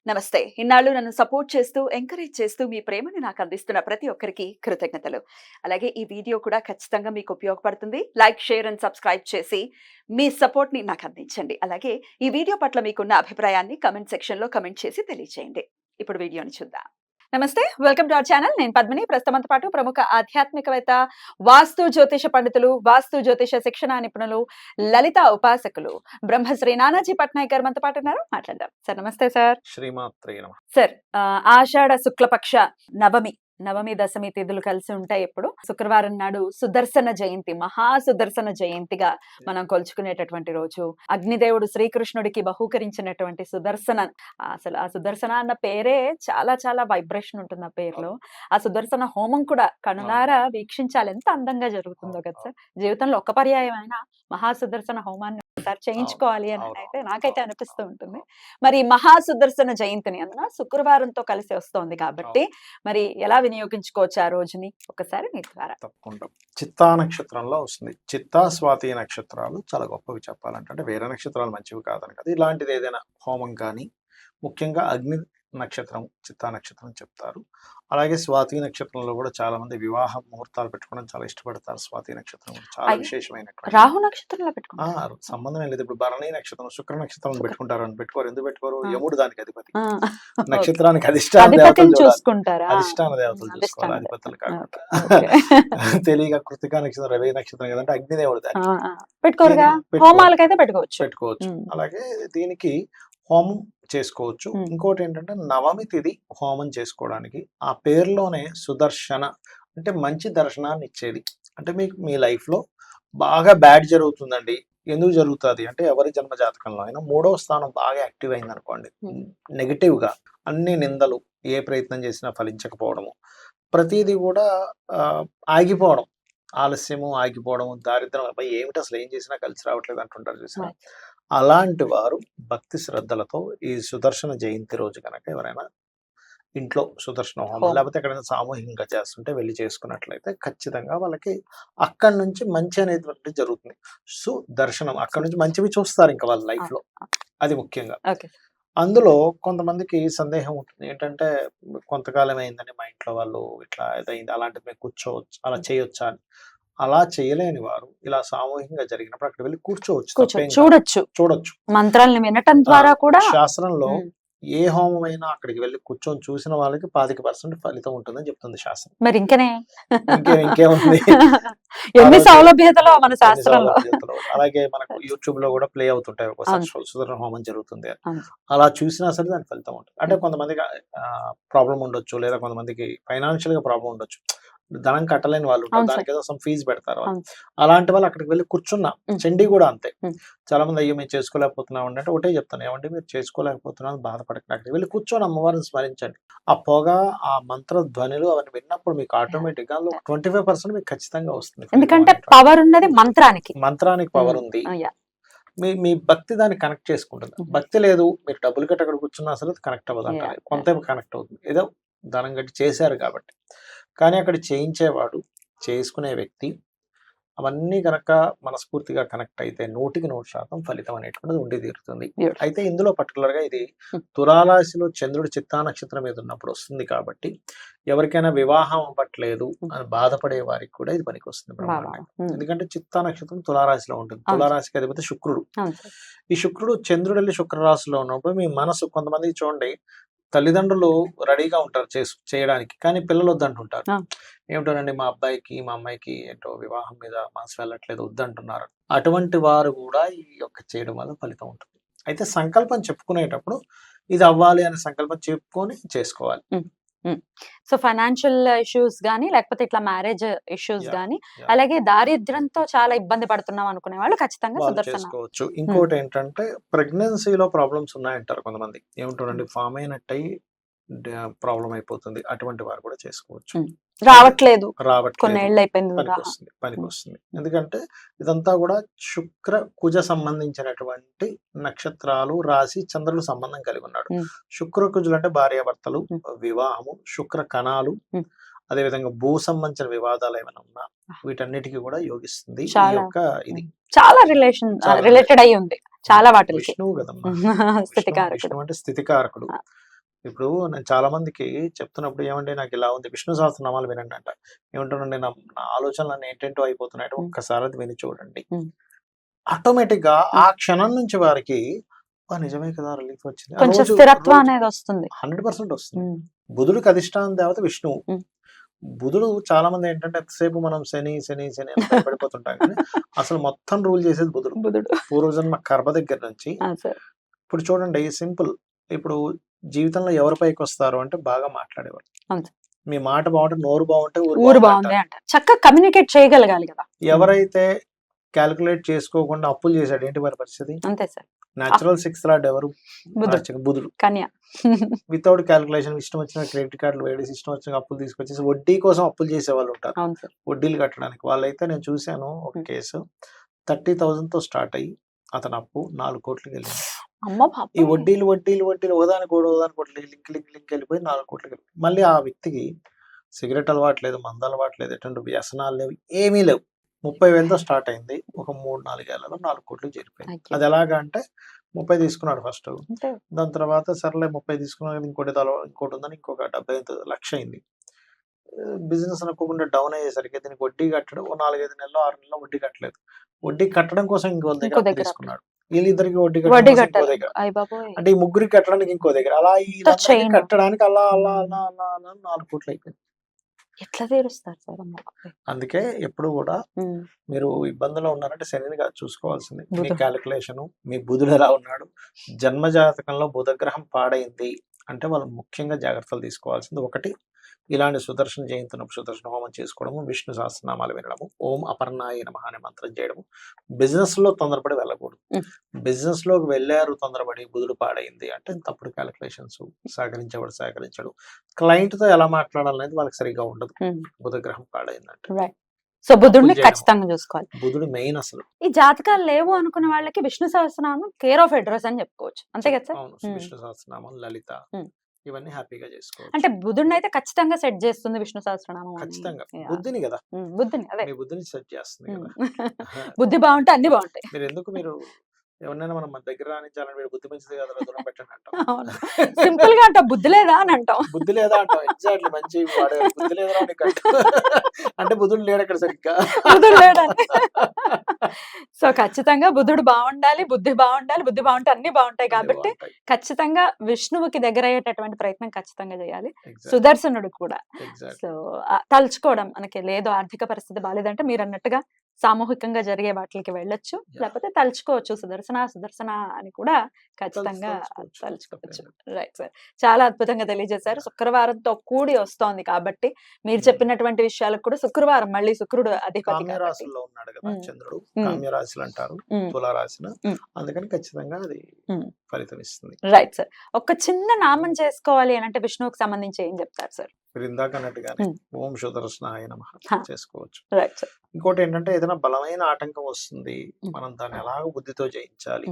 నమస్తే. ఇన్నాళ్ళు నన్ను సపోర్ట్ చేస్తూ, ఎంకరేజ్ చేస్తూ మీ ప్రేమని నాకు అందిస్తున్న ప్రతి ఒక్కరికి కృతజ్ఞతలు. అలాగే ఈ వీడియో కూడా ఖచ్చితంగా మీకు ఉపయోగపడుతుంది. లైక్, షేర్ అండ్ సబ్స్క్రైబ్ చేసి మీ సపోర్ట్‌ని నాకు అందించండి. అలాగే ఈ వీడియో పట్ల మీకున్న అభిప్రాయాన్ని కామెంట్ సెక్షన్‌లో కామెంట్ చేసి తెలియజేయండి. ఇప్పుడు వీడియోని చూద్దాం. నమస్తే. Welcome to our channel. నేను పద్మిని. ప్రస్తుతంతో పాటు ప్రముఖ ఆధ్యాత్మికవేత్త, వాస్తు జ్యోతిష పండితులు, వాస్తు జ్యోతిష శిక్షణా నిపుణులు, లలిత ఉపాసకులు బ్రహ్మశ్రీ నానాజీ పట్నాయక్ గారు మనతో పాటు ఉన్నారు. మాట్లాడదాం. సార్ నమస్తే సార్. శ్రీమాత్రే నమః. సార్ ఆషాఢ శుక్లపక్ష నవమి దశమి తిథులు కలిసి ఉంటాయి. ఎప్పుడు శుక్రవారం నాడు సుదర్శన జయంతి, మహా సుదర్శన జయంతిగా మనం కొలుచుకునేటటువంటి రోజు. అగ్నిదేవుడు శ్రీకృష్ణుడికి బహూకరించినటువంటి సుదర్శన, అసలు ఆ సుదర్శన అన్న పేరే చాలా చాలా వైబ్రేషన్ ఉంటుంది ఆ పేరులో. ఆ సుదర్శన హోమం కూడా కనులారా వీక్షించాలి, ఎంత అందంగా జరుగుతుందో కదా సార్. జీవితంలో ఒక్క పర్యాయం అయినా మహా సుదర్శన హోమాన్ని ఒకసారి చేయించుకోవాలి అని అయితే నాకైతే అనిపిస్తూ ఉంటుంది. మరి మహా సుదర్శన జయంతిని అందున శుక్రవారంతో కలిసి వస్తోంది కాబట్టి మరి ఎలా వినియోగించుకోవచ్చు ఆ రోజుని ఒకసారి మీ ద్వారా? తప్పకుండా. చిత్తా నక్షత్రంలో వస్తుంది. చిత్తా స్వాతి నక్షత్రాలు చాలా గొప్పవి చెప్పాలంటే. అంటే వేరే నక్షత్రాలు మంచివి కాదని కదా, ఇలాంటిది ఏదైనా హోమం కానీ, ముఖ్యంగా అగ్ని నక్షత్రం చిత్తా నక్షత్రం చెప్తారు. అలాగే స్వాతి నక్షత్రంలో కూడా చాలా మంది వివాహ ముహూర్తాలు పెట్టుకోవడం చాలా ఇష్టపడతారు. స్వాతి నక్షత్రం చాలా విశేషమైనటువంటి. రాహు నక్షత్రంలో పెట్టుకుంటారు. సంబంధం లేదు. ఇప్పుడు భరణి నక్షత్రం, శుక్ర నక్షత్రం పెట్టుకుంటారు అని పెట్టుకోరు. ఎందుకు పెట్టుకోరు? యముడు దానికి అధిపతి. నక్షత్రానికి అధిష్టాన దేవతలు చూసుకుంటారా? అధిష్టాన దేవతలు చూసుకోవాలి, అధిపతులు కాకుండా. తెలియక కృతికా నక్షత్రం, రవి నక్షత్రం కదంటే అగ్నిదేవుడు దానికి పెట్టుకోరుగా. హోమాలకైతే పెట్టుకోవచ్చు. అలాగే దీనికి హోమం చేసుకోవచ్చు. ఇంకోటి ఏంటంటే నవమి తిథి హోమం చేసుకోవడానికి ఆ పేరులోనే సుదర్శన అంటే మంచి దర్శనాన్ని ఇచ్చేది. అంటే మీకు మీ లైఫ్ లో బాగా బ్యాడ్ జరుగుతుందండి. ఎందుకు జరుగుతుంది అంటే, ఎవరి జన్మ జాతకంలో అయినా 3వ స్థానం బాగా యాక్టివ్ అయింది అనుకోండి, నెగిటివ్ గా అన్ని నిందలు, ఏ ప్రయత్నం చేసినా ఫలించకపోవడము, ప్రతిదీ కూడా ఆగిపోవడం, ఆలస్యము, ఆగిపోవడం, దారిద్రం, అబ్బాయి ఏమిటి అసలు ఏం చేసినా కలిసి రావట్లేదు అంటుంటారు చూసినా. అలాంటి వారు భక్తి శ్రద్ధలతో ఈ సుదర్శన జయంతి రోజు కనుక ఎవరైనా ఇంట్లో సుదర్శన హోమం లేకపోతే ఎక్కడైనా సామూహికంగా చేస్తుంటే వెళ్ళి చేసుకున్నట్లయితే ఖచ్చితంగా వాళ్ళకి అక్కడి నుంచి మంచి అనేది జరుగుతుంది. సుదర్శనం అక్కడి నుంచి మంచివి చూస్తారు ఇంకా వాళ్ళ లైఫ్ లో. అది ముఖ్యంగా. అందులో కొంతమందికి సందేహం ఉంటుంది ఏంటంటే, కొంతకాలం అయిందని మా ఇంట్లో వాళ్ళు ఇట్లా ఏదైంది, అలాంటివి మేము కూర్చోవచ్చు, అలా చేయొచ్చా అని. అలా చేయలేని వారు ఇలా సామూహికంగా జరిగినప్పుడు అక్కడ వెళ్ళి చూడొచ్చు. మంత్రాలను వినటం ద్వారా కూడా శాస్త్రంలో ఏ హోమం అయినా అక్కడికి వెళ్ళి కూర్చొని చూసిన వాళ్ళకి 25% ఫలితం ఉంటుందని చెప్తుంది శాస్త్రం. మరి ఇంకేముంది, ఎన్ని సౌలభ్యతలో మన శాస్త్రంలో. అలాగే మనకు యూట్యూబ్ లో కూడా ప్లే అవుతుంటాయి ఒకసారి సుదర్శన హోమం జరుగుతుంది. అలా చూసినా సరే దానికి ఫలితం ఉంటుంది. అంటే కొంతమందికి ప్రాబ్లం ఉండొచ్చు, లేదా కొంతమందికి ఫైనాన్షియల్ గా ప్రాబ్లం ఉండొచ్చు, ధనం కట్టలేని వాళ్ళు ఉంటారు, దానికి ఏదో సమ్ ఫీజు పెడతారు. అలాంటి వాళ్ళు అక్కడికి వెళ్ళి కూర్చున్నా. చండీ కూడా అంతే. చాలా మంది అయ్యో మేము చేసుకోలేకపోతున్నాం అంటే ఒకటే చెప్తాను, ఏమంటే మీరు చేసుకోలేకపోతున్నాం బాధపడకండి, అక్కడికి వెళ్ళి కూర్చొని అమ్మవారిని స్మరించండి. ఆ పొగ, ఆ మంత్ర ధ్వనులు అవన్నీ విన్నప్పుడు మీకు ఆటోమేటిక్ గా 25% మీకు ఖచ్చితంగా వస్తుంది. ఎందుకంటే పవర్ ఉన్నది మంత్రానికి పవర్ ఉంది. మీ భక్తి దాన్ని కనెక్ట్ చేసుకుంటుంది. భక్తి లేదు, మీరు డబ్బులు కట్టి అక్కడ కూర్చున్నా అసలు కనెక్ట్ అవ్వదు అంటారు. కొంత కనెక్ట్ అవుతుంది, ఏదో ధనం కట్టి చేశారు కాబట్టి. కానీ అక్కడ చేయించేవాడు, చేసుకునే వ్యక్తి అవన్నీ కనుక మనస్ఫూర్తిగా కనెక్ట్ అయితే 100% ఫలితం అనేటువంటిది ఉండి తీరుతుంది. అయితే ఇందులో పర్టికులర్ గా ఇది తులారాశిలో చంద్రుడు చిత్తా నక్షత్రం మీద ఉన్నప్పుడు వస్తుంది కాబట్టి ఎవరికైనా వివాహం అవ్వట్లేదు అని బాధపడే వారికి కూడా ఇది పనికి వస్తుంది బ్రహ్మాండంగా. ఎందుకంటే చిత్తా నక్షత్రం తులారాశిలో ఉంటుంది. తులారాశికి అధిపతి శుక్రుడు. ఈ శుక్రుడు చంద్రుడు వెళ్ళి శుక్రరాశిలో ఉన్నప్పుడు మీ మనసు, కొంతమంది చూడండి తల్లిదండ్రులు రెడీగా ఉంటారు చేయడానికి, కానీ పిల్లలు వద్దంటుంటారు. ఏమిటోనండి మా అబ్బాయికి మా అమ్మాయికి ఏంటో వివాహం మీద మనసు వెళ్ళట్లేదు, వద్దంటున్నారు. అటువంటి వారు కూడా ఈ యొక్క చేయడం వల్ల ఫలితం ఉంటుంది. అయితే సంకల్పం చెప్పుకునేటప్పుడు ఇది అవ్వాలి అనే సంకల్పం చెప్పుకొని చేసుకోవాలి. సో ఫైనాన్షియల్ ఇష్యూస్ గానీ, లేకపోతే ఇట్లా మ్యారేజ్ ఇష్యూస్ గానీ, అలాగే దారిద్ర్యంతో చాలా ఇబ్బంది పడుతున్నాం అనుకునే వాళ్ళు ఖచ్చితంగా చేసుకోవచ్చు. ఇంకోటి ఏంటంటే, ప్రెగ్నెన్సీలో ప్రాబ్లమ్స్ ఉన్నాయంటారు కొంతమంది. ఏమిటోనండి ఫామ్ అయినట్టయి ప్రాబ్లం అయిపోతుంది, అటువంటి వారు కూడా చేసుకోవచ్చు. రావట్లేదు పనికి వస్తుంది. ఎందుకంటే ఇదంతా కూడా శుక్ర కుజ సంబంధించినటువంటి నక్షత్రాలు, రాశి, చంద్రుడు సంబంధం కలిగి ఉన్నాడు. శుక్ర కుజులు అంటే భార్యాభర్తలు, వివాహము, శుక్ర కణాలు, అదే విధంగా భూ సంబంధించిన వివాదాలు ఏమైనా ఉన్నా వీటన్నిటికీ కూడా యోగిస్తుంది. ఈ యొక్క ఇది చాలా రిలేటెడ్ అయి ఉంది చాలా వాటికి. విష్ణువు కదమ్మా. విష్ణువు అంటే స్థితికారకుడు. ఇప్పుడు నేను చాలా మందికి చెప్తున్నప్పుడు ఏమంటే నాకు ఇలా ఉంది విష్ణు సహస్రనామాలు వినండి అంట. ఏమంటానండి నా ఆలోచనలన్నీ ఏంటేంటో అయిపోతున్నాయి అంటే ఒక్కసారి అది విని చూడండి. హ్మ్. ఆటోమేటిక్ గా ఆ క్షణం నుంచి వారికి నిజమే కదా రిలీఫ్ వచ్చింది. కొంచెం రోజు స్థిరత్వం రోజు అనేది వస్తుంది. 100% వస్తుంది. హ్మ్. బుధుడికి అధిష్టాన దేవత విష్ణువు. హ్మ్. బుధుడు చాలా మంది ఏంటంటే ఎంతసేపు మనం శని శని శని అని భయపడిపోతుంటాం కానీ అసలు మొత్తం రూల్ చేసేది బుధుడు. బుధుడు. పూర్వజన్మ కర్మ దగ్గర నుంచి సార్. ఇప్పుడు చూడండి సింపుల్. ఇప్పుడు జీవితంలో ఎవరు పైకొస్తారు అంటే బాగా మాట్లాడేవారు. అవును. మీ మాట బాగుంటే నోరు బాగుంటే ఊరు ఊరు బాగుంది బాగుంది అంటారు. చక్కగా కమ్యూనికేట్ చేయగలగాలి కదా. ఎవరైతే క్యాలిక్యులేట్ చేసుకోకుండా అప్పులు చేశాడు ఏంటి వారి పరిస్థితి? అంతే సార్. నేచురల్ 6 లార్డ్ ఎవరు? బుధుడు. బుధుడు. కన్య. వితౌట్ క్యాలిక్యులేషన్ ఇష్టం వచ్చిన క్రెడిట్ కార్డులు వేడేసి ఇష్టం వచ్చిన అప్పులు తీసుకొచ్చేసి వడ్డీ కోసం అప్పులు చేసే వాళ్ళు ఉంటారు. అవును సార్. వడ్డీలు కట్టడానికి. వాళ్ళైతే నేను చూశాను ఒక కేసు 30,000తో స్టార్ట్ అయ్యి అతని అప్పు 4 కోట్లకి వెళ్ళింది. అమ్మ ఈ బాబోయ్! వడ్డీలు ఒకదానికి లింక్ వెళ్ళిపోయి 4 కోట్లకి వెళ్ళిపోయి. మళ్ళీ ఆ వ్యక్తికి సిగరెట్ అలవాటు లేదు, మందు అలవాటు లేదు, ఎటువంటి వ్యసనాలు లేవు, ఏమీ లేవు. 30,000తో స్టార్ట్ అయింది. ఒక 3, 4 ఏళ్లలో 4 కోట్లకి చేరిపోయింది. అయ్యో! అది ఎలాగా అంటే 30 తీసుకున్నాడు ఫస్ట్. అంతే. దాని తర్వాత సర్లే 30 తీసుకున్నాడు కదా ఇంకోటి ఉందని ఇంకొక 70 లక్ష అయింది. బిజినెస్ అనుకోకుండా డౌన్ అయ్యేసరికి దీనికి వడ్డీ కట్టడం ఓ 4, 5 నెలలో 6 నెలలో వడ్డీ కట్టలేదు. వడ్డీ కట్టడం కోసం ఇంకో దగ్గర అప్పు తీసుకున్నాడు. వీళ్ళిద్దరికి వడ్డీ కట్టడం వడ్డీ కోసం ఇంకో కట్టాలి. దగ్గర. అయ్య బాబోయ్! అంటే ఈ ముగ్గురికి కట్టడానికి ఇంకో దగ్గర. అలా ఇదందరికీ చైన్. కట్టడానికి అలా 4 కోట్లు అయిపోయింది. ఎట్లా తీరుస్తారు సార్? అమ్మ బాబోయ్! అందుకే ఎప్పుడు కూడా మీరు ఇబ్బందులో ఉన్నారంటే శనిని కాదు చూసుకోవాల్సింది. మీ బుధుడు. క్యాలిక్యులేషన్, మీ బుధుడు ఎలా ఉన్నాడు, జన్మ జాతకంలో బుధగ్రహం పాడైంది అంటే వాళ్ళు ముఖ్యంగా జాగ్రత్తలు తీసుకోవాల్సింది. ఒకటి ఇలాంటి సుదర్శన జయంతి ఉన్నప్పుడు సుదర్శన హోమం చేసుకోవడము, విష్ణు సహస్రనామాలు వినడము, ఓం అపర్ణాయ నమః అనే మంత్రం చేయడము. బిజినెస్ లో తొందరపడి వెళ్ళకూడదు. బిజినెస్ లోకి వెళ్ళారు తొందరపడి బుధుడు పాడైంది అంటే తప్పుడు క్యాలిక్యులేషన్స్, సహకరించేవాడు సహకరించడు, క్లయింట్ తో ఎలా మాట్లాడాలనేది వాళ్ళకి సరిగ్గా ఉండదు. బుధగ్రహం పాడైందంటే రైట్. సో బుధుడిని అప్పులు చేయడం. ఖచ్చితంగా చూసుకోవాలి. బుధుడు మెయిన్ అసలు. ఈ జాతకాలు లేవు అనుకున్న వాళ్ళకి Vishnu Sahasranamam care of address అని చెప్పుకోవచ్చు. అంతే కదా సార్? అవును. విష్ణు సహస్రనామం, లలిత ఇవన్నీ హ్యాపీగా చేసుకోవచ్చు. అంటే బుధుడిని అయితే ఖచ్చితంగా సెట్ చేస్తుంది విష్ణు సహస్రనామం అని. ఖచ్చితంగా Yeah. బుద్ధిని కదా, బుద్ధిని అదే. మీ బుద్ధిని సెట్ చేస్తుంది కదా. బుద్ధి బాగుంటే అన్ని బాగుంటాయి. మీరు ఎవరినైనా మనం మన దగ్గర రాణించాలని వీడు బుద్ధి మంచిది కదా దూరం పెట్టండి అంటాం. అవును. సింపుల్ గా అంటాం బుద్ధి లేదా అని అంటాం. బుద్ధి లేదా అంటాం. ఎగ్జాక్ట్లీ మంచి వాడే బుద్ధి లేదురా నీకు అంటే బుద్ధుడు లేడు అక్కడ సరిగ్గా. బుధుడు లేడని. సో ఖచ్చితంగా బుధుడు బాగుండాలి, బుద్ధి బాగుండాలి, బుద్ధి బాగుంటే అన్ని బాగుంటాయి కాబట్టి ఖచ్చితంగా విష్ణువుకి దగ్గర అయ్యేటటువంటి ప్రయత్నం ఖచ్చితంగా చేయాలి. సుదర్శనుడు కూడా. సో తలుచుకోవడం మనకి లేదు ఆర్థిక పరిస్థితి బాలేదంటే మీరు అన్నట్టుగా సామూహికంగా జరిగే వాటికి వెళ్ళొచ్చు, లేకపోతే తలుచుకోవచ్చు సుదర్శన అని కూడా ఖచ్చితంగా తలుచుకోవచ్చు. రైట్ సార్, చాలా అద్భుతంగా తెలియజేశారు. శుక్రవారంతో కూడి వస్తోంది కాబట్టి మీరు చెప్పినటువంటి విషయాలకు కూడా శుక్రవారం మళ్ళీ శుక్రుడు అధిపతి కామ్య రాశిలో ఉన్నాడు కదా చంద్రుడు, కామ్య రాశులు అంటారు తులా రాశిన, అందుకని ఖచ్చితంగా అది ఫలితం ఇస్తుంది. రైట్ సార్, ఒక చిన్న నామం చేసుకోవాలి అని అంటే విష్ణువుకి సంబంధించి ఏం చెప్తారు సార్? మీరు ఇందాక అన్నట్టుగానే ఓం సుదర్శనాయ నమః చేసుకోవచ్చు. Right sir. ఇంకోటి ఏంటంటే ఏదైనా బలమైన ఆటంకం వస్తుంది, మనం దాన్ని ఎలాగ బుద్ధితో జయించాలి